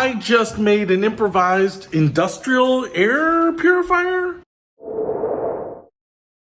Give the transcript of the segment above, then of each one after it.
I just made an improvised industrial air purifier.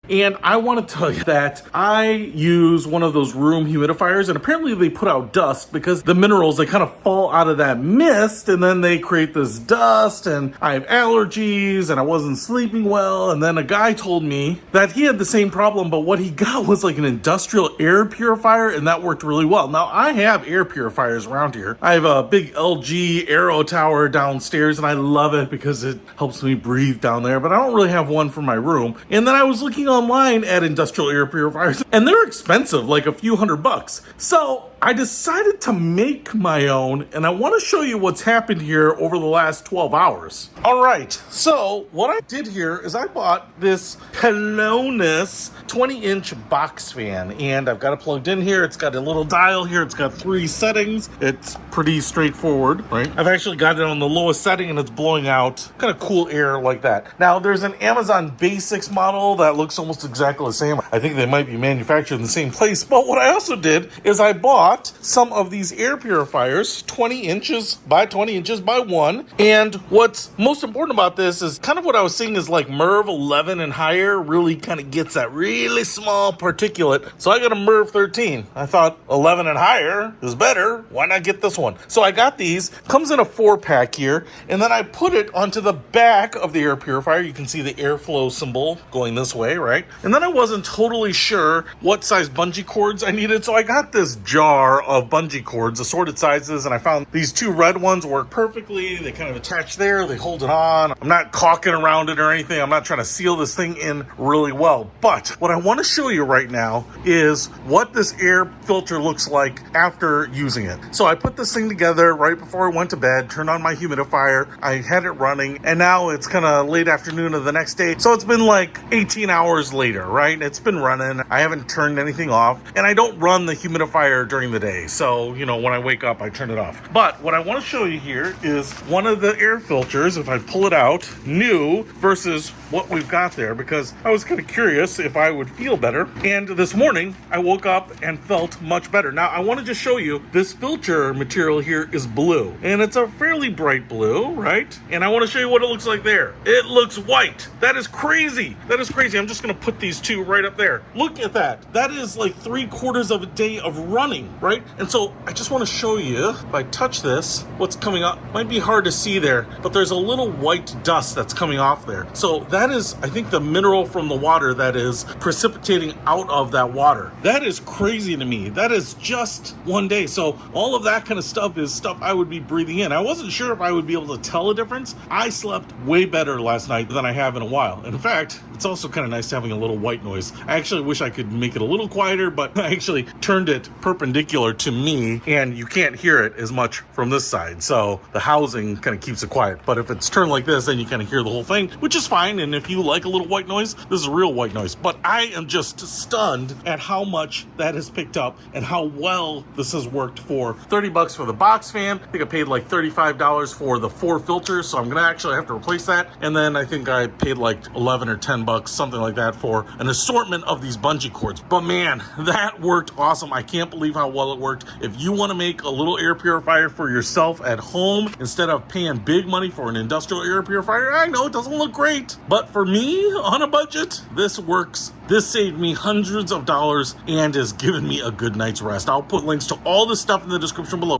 And I want to tell you that I use one of those room humidifiers, and apparently they put out dust because the minerals, they kind of fall out of that mist and then they create this dust, and I have allergies and I wasn't sleeping well. And then a guy told me that he had the same problem, but what he got was like an industrial air purifier, and that worked really well. Now, I have air purifiers around here. I have a big LG Aero Tower downstairs and I love it because it helps me breathe down there, but I don't really have one for my room. And then I was looking online at industrial air purifiers, and they're expensive, like a few $100. So I decided to make my own, and I want to show you what's happened here over the last 12 hours. All right, so what I did here is I bought this Pelonis 20-inch box fan, and I've got it plugged in here. It's got a little dial here. It's got 3 settings. It's pretty straightforward, right? I've actually got it on the lowest setting, and it's blowing out kind of cool air like that. Now, there's an Amazon Basics model that looks almost exactly the same. I think they might be manufactured in the same place, but what I also did is I bought some of these air purifiers, 20 inches by 20 inches by 1. And what's most important about this is kind of what I was seeing is like MERV 11 and higher really kind of gets that really small particulate. So I got a MERV 13. I thought 11 and higher is better. Why not get this one? So I got these. Comes in a 4-pack here. And then I put it onto the back of the air purifier. You can see the airflow symbol going this way, right? And then I wasn't totally sure what size bungee cords I needed. So I got this jar of bungee cords, assorted sizes, and I found these 2 red ones work perfectly. They kind of attach there, they hold it on. I'm not caulking around it or anything. I'm not trying to seal this thing in really well. But what I want to show you right now is what this air filter looks like after using it. So I put this thing together right before I went to bed, turned on my humidifier, I had it running, and now it's kind of late afternoon of the next day. So it's been like 18 hours later, right? It's been running. I haven't turned anything off, and I don't run the humidifier during the day. So, you know, when I wake up, I turn it off. But what I want to show you here is one of the air filters, if I pull it out, new versus what we've got there, because I was kind of curious if I would feel better. And this morning, I woke up and felt much better. Now, I want to just show you this filter material here is blue, and it's a fairly bright blue, right? And I want to show you what it looks like there. It looks white. That is crazy. That is crazy. I'm just going to put these 2 right up there. Look at that. That is like 3/4 of a day of running, right? And so I just want to show you, if I touch this, what's coming up. Might be hard to see there, but there's a little white dust that's coming off there. So that is, I think, the mineral from the water that is precipitating out of that water. That is crazy to me. That is just 1 day. So all of that kind of stuff is stuff I would be breathing in. I wasn't sure if I would be able to tell a difference. I slept way better last night than I have in a while. In fact, it's also kind of nice having a little white noise. I actually wish I could make it a little quieter, but I actually turned it perpendicular to me, and you can't hear it as much from this side. So the housing kind of keeps it quiet. But if it's turned like this, then you kind of hear the whole thing, which is fine. And if you like a little white noise, this is real white noise. But I am just stunned at how much that has picked up and how well this has worked. For $30 for the box fan. I think I paid like $35 for the 4 filters, so I'm gonna actually have to replace that. And then I think I paid like 11 or 10 bucks, something like that, for an assortment of these bungee cords. But man, that worked awesome. I can't believe how well it worked. If you want to make a little air purifier for yourself at home instead of paying big money for an industrial air purifier, I know it doesn't look great, but for me on a budget, this works. This saved me hundreds of dollars and has given me a good night's rest. I'll put links to all this stuff in the description below.